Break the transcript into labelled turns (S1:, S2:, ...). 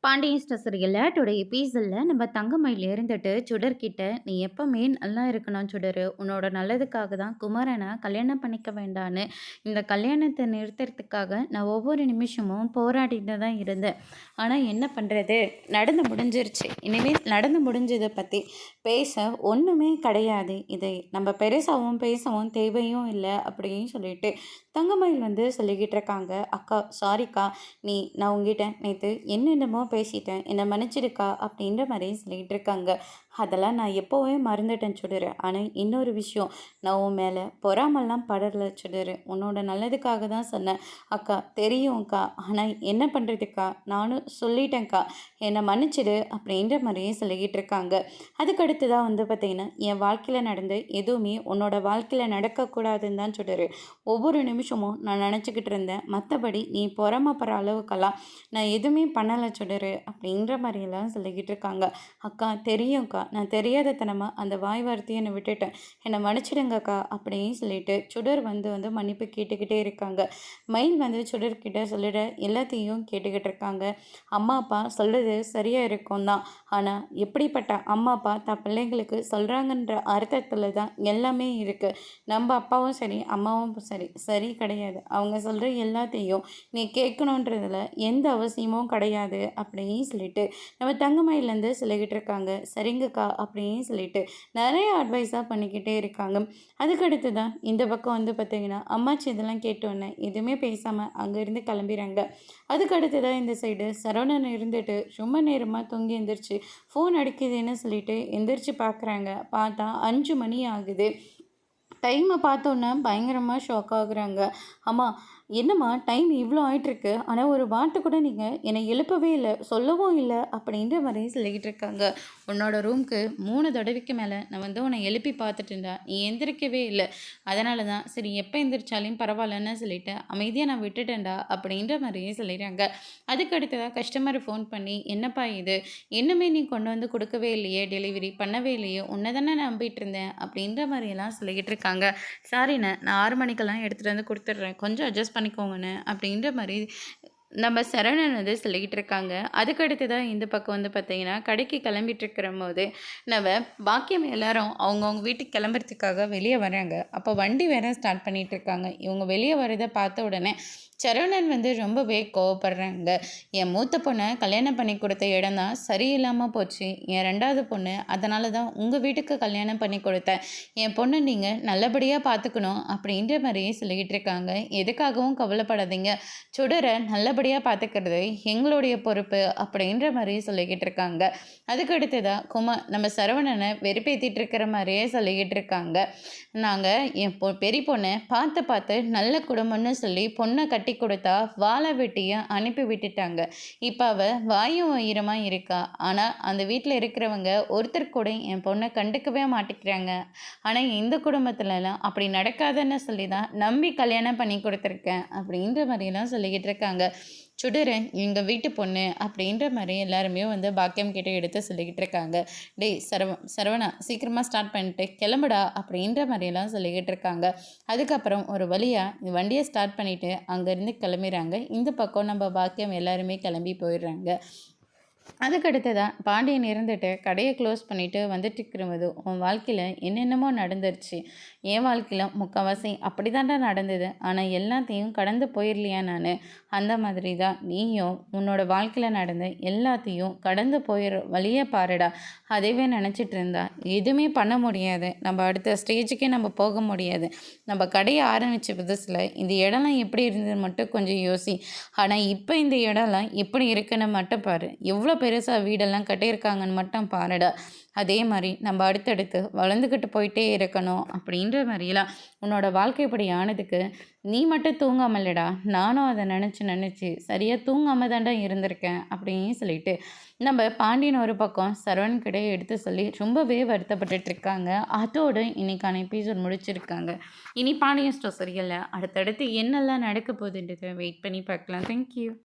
S1: Pandian store சீரியல்ல today எபிசோட்ல நம்ம தங்கமயில இருந்துட்டு சுடர்கிட்ட நீ எப்பவுமே நல்லா இருக்கணும் சுடரு, உன்னோட நல்லதுக்காக தான் குமரனை கல்யாணம் பண்ணிக்க வேண்டான்னு இந்த கல்யாணத்தை நிறுத்துறதுக்காக நான் ஒவ்வொரு நிமிஷமும் போராடிட்டு தான் இருந்தேன். ஆனால் என்ன பண்ணுறது, நடந்து முடிஞ்சிருச்சு. இனிமேல் நடந்து முடிஞ்சதை பற்றி பேச ஒன்றுமே கிடையாது. இதை நம்ம பெருசாகவும் பேசவும் தேவையும் இல்லை அப்படின்னு சொல்லிட்டு தங்கமயில் சொல்லிக்கிட்டு இருக்காங்க. அக்கா சாரிக்கா, நான் உங்ககிட்ட நேற்று என்னென்னமோ பேசிட்டேன், என்னை மன்னிச்சிடுக்கா அப்படின்ற மாதிரி சொல்லிகிட்டு இருக்காங்க. அதெல்லாம் நான் எப்போவே மறந்துட்டேன் சுடரு. ஆனால் இன்னொரு விஷயம், நான் உன் மேலே பொறாமல்லாம் படலை சுடரு, உன்னோட நல்லதுக்காக தான் சொன்னேன். அக்கா தெரியும்க்கா, ஆனால் என்ன பண்ணுறதுக்கா, நானும் சொல்லிட்டேன்க்கா, என்னை மன்னிச்சிடு அப்படின்ற மாதிரியே சொல்லிக்கிட்டு இருக்காங்க. அதுக்கடுத்து தான் பார்த்திங்கன்னா, என் வாழ்க்கையில் நடந்து எதுவுமே உன்னோட வாழ்க்கையில் நடக்கக்கூடாதுன்னு தான் சுடரு ஒவ்வொரு நிமிஷமும் நான் நினச்சிக்கிட்டு இருந்தேன். மற்றபடி நீ பொறாமப்படுற அளவுக்கெல்லாம் நான் எதுவுமே பண்ணலை சுடரு அப்படின்ற மாதிரியெல்லாம் சொல்லிக்கிட்டு இருக்காங்க. அக்கா தெரியும்க்கா, நான் தெரியாதத்தனமாக அந்த வாய் வார்த்தையை என்னை விட்டுட்டேன், என்னை மன்னிச்சிடுங்கக்கா அப்படின்னு சொல்லிட்டு சுடர் மன்னிப்பு கேட்டுக்கிட்டே இருக்காங்க. மயில் சுடர்கிட்ட சொல்லிட எல்லாத்தையும் கேட்டுக்கிட்டு இருக்காங்க. அம்மா அப்பா சொல்கிறது சரியாக இருக்கும் தான், ஆனால் எப்படிப்பட்ட அம்மா அப்பா தான் பிள்ளைங்களுக்கு சொல்கிறாங்கன்ற அர்த்தத்தில் தான் எல்லாமே இருக்குது. நம்ம அப்பாவும் சரி அம்மாவும் சரி சரி கிடையாது, அவங்க சொல்கிற எல்லாத்தையும் நீ கேட்கணுன்றதுல எந்த அவசியமும் கிடையாது அப்படின்னு சொல்லிட்டு நம்ம தங்கமயிலேருந்து சொல்லிக்கிட்டு இருக்காங்க. சரிங்கக்கா அப்படின்னு சொல்லிட்டு நிறைய அட்வைஸாக பண்ணிக்கிட்டே இருக்காங்க. அதுக்கடுத்து தான் இந்த பக்கம் பார்த்திங்கன்னா அம்மாச்சி இதெல்லாம் கேட்டோன்னே எதுவுமே பேசாமல் அங்கேருந்து கிளம்பிடுறாங்க. அதுக்கடுத்து தான் இந்த சைடு சரவணன் இருந்துட்டு ரொம்ப நேரமாக தூங்கி எந்திரிச்சு ஃபோன் அடிக்குதுன்னு சொல்லிட்டு எந்திரிச்சு பார்க்குறாங்க. பார்த்தா 5 மணி ஆகுது. டைமை பார்த்தோன்னே பயங்கரமாக ஷாக் ஆகுறாங்க. அம்மா என்னம்மா டைம் இவ்வளோ ஆயிட்டிருக்கு, ஆனால் ஒரு வார்த்தை கூட நீங்கள் என்னை எழுப்பவே இல்லை, சொல்லவும் இல்லை அப்படின்ற மாதிரி சொல்லிக்கிட்டு இருக்காங்க. உன்னோட ரூம்க்கு 3 தடவைக்கு மேலே நான் உன்னை எழுப்பி பார்த்துட்டுண்டா, நீ எந்திரிக்கவே இல்லை. அதனால தான் சரி எப்போ எந்திரிச்சாலையும் பரவாயில்லன்னு சொல்லிட்டு அமைதியாக நான் விட்டுட்டேன்டா அப்படின்ற மாதிரியே சொல்லிடுறாங்க. அதுக்கடுத்ததாக கஸ்டமர் ஃபோன் பண்ணி என்னப்பா இது, இன்னுமே நீ கொண்டு கொடுக்கவே இல்லையே, டெலிவரி பண்ணவே இல்லையே, உன்னை தானே நம்பிட்டு இருந்தேன் அப்படின்ற மாதிரியெல்லாம் சொல்லிக்கிட்டு இருக்காங்க. சாரிண்ணே, நான் 6 மணிக்கெல்லாம் எடுத்துகிட்டு கொடுத்துட்றேன், கொஞ்சம் அட்ஜஸ்ட் பண்ணிக்கோங்கண்ணே அப்படின்ற மாதிரி நம்ம சரவணன் சொல்லிக்கிட்டு இருக்காங்க. அதுக்கடுத்து தான் இந்த பக்கம் பார்த்தீங்கன்னா கடைக்கு கிளம்பிட்டு இருக்கிற போது நம்ம பாக்கியம் எல்லாரும் அவங்கவுங்க வீட்டுக்கு கிளம்புறதுக்காக வெளியே வராங்க. அப்போ வண்டி வேற ஸ்டார்ட் பண்ணிகிட்டு இருக்காங்க. இவங்க வெளியே வரதை பார்த்த உடனே சரவணன் ரொம்பவே கோவப்படுறாங்க. என் மூத்த பொண்ணை கல்யாணம் பண்ணி கொடுத்த இடம் தான் சரியில்லாமல் போச்சு, என் 2வது பொண்ணு, அதனால தான் உங்கள் வீட்டுக்கு கல்யாணம் பண்ணி கொடுத்தேன், என் பொண்ணை நீங்கள் நல்லபடியாக பார்த்துக்கணும் அப்படின்ற மாதிரியே சொல்லிக்கிட்டு இருக்காங்க. எதுக்காகவும் கவலைப்படாதீங்க, சுடரை நல்லபடியாக பார்த்துக்கிறது எங்களுடைய பொறுப்பு அப்படின்ற மாதிரி சொல்லிக்கிட்டு இருக்காங்க. அதுக்கடுத்ததான் நம்ம சரவணனை வெறுப்பேற்றிட்டு இருக்கிற மாதிரியே சொல்லிக்கிட்டு இருக்காங்க. நாங்கள் என் பெரிய பொண்ணை பார்த்து நல்ல குடும்பம்னு சொல்லி பொண்ணை கட்டி கொடுத்தா வாழை வெட்டியை அனுப்பி விட்டுட்டாங்க. இப்போ அவள் வாயும் உயிரமாக இருக்கா. ஆனால் அந்த வீட்டில் இருக்கிறவங்க ஒருத்தர் கூட என் பொண்ணை கண்டுக்கவே மாட்டேங்கிறாங்க. ஆனால் இந்த குடும்பத்துலலாம் அப்படி நடக்காதுன்னு சொல்லி தான் நம்பி கல்யாணம் பண்ணி கொடுத்துருக்கேன் அப்படின்ற மாதிரியெல்லாம் சொல்லிக்கிட்டு இருக்காங்க. சுடரன் எங்கள் வீட்டு பொண்ணு அப்படின்ற மாதிரி எல்லாருமே பாக்கியம் கிட்ட எடுத்து சொல்லிக்கிட்டு இருக்காங்க. டேய் சரவணா சீக்கிரமாக ஸ்டார்ட் பண்ணிட்டு கிளம்புடா அப்படின்ற மாதிரியெல்லாம் சொல்லிக்கிட்டு இருக்காங்க. அதுக்கப்புறம் ஒரு வழியாக வண்டியை ஸ்டார்ட் பண்ணிவிட்டு அங்கேருந்து கிளம்பிடுறாங்க. இந்த பக்கம் நம்ம பாக்கியம் எல்லாருமே கிளம்பி போயிடுறாங்க. அதுக்கடுத்ததான் பாண்டியன் இருந்துட்டு கடையை க்ளோஸ் பண்ணிவிட்டு வந்துட்டு இருக்கிறது, உன் வாழ்க்கையில் என்னென்னமோ நடந்துருச்சு, என் வாழ்க்கையில் முக்கால்வாசி அப்படி தாண்டா நடந்தது, ஆனால் எல்லாத்தையும் கடந்து போயிடலையா நான், அந்த மாதிரி தான் நீயும் உன்னோட வாழ்க்கையில் நடந்த எல்லாத்தையும் கடந்து போயிட வழியே பாருடா. அதேவே நினச்சிட்டு இருந்தா எதுவுமே பண்ண முடியாது, நம்ம அடுத்த ஸ்டேஜுக்கே நம்ம போக முடியாது. நம்ம கடையை ஆரம்பித்த புதுசில் இந்த இடம்லாம் எப்படி இருந்தது மட்டும் கொஞ்சம் யோசி, ஆனால் இப்போ இந்த இடம்லாம் எப்படி இருக்குன்னு மட்டும் பாரு, எவ்வளோ பெருசாக வீடெல்லாம் கட்டியிருக்காங்கன்னு மட்டும் பாருடா. அதே மாதிரி நம்ம அடுத்தடுத்து வளர்ந்துக்கிட்டு போயிட்டே இருக்கணும் அப்படின்ற மாதிரிலாம் உன்னோட வாழ்க்கை இப்படி ஆனதுக்கு நீ மட்டும் தூங்காமல்லடா, நானும் அதை நினச்சி சரியாக தூங்காமல் தாண்டா இருந்திருக்கேன் அப்படின்னு சொல்லிட்டு நம்ம பாண்டியன் ஒரு பக்கம் சரவண் கிட்டே எடுத்து சொல்லி ரொம்பவே வருத்தப்பட்டுட்டு இருக்காங்க. அதோடு இன்னைக்கான எபிசோட் முடிச்சிருக்காங்க. இனி பாண்டியன் ஸ்டோர் சீரியல்ல அடுத்தடுத்து என்னெல்லாம் நடக்க போகுதுன்றதை வெயிட் பண்ணி பார்க்கலாம். தேங்க்யூ.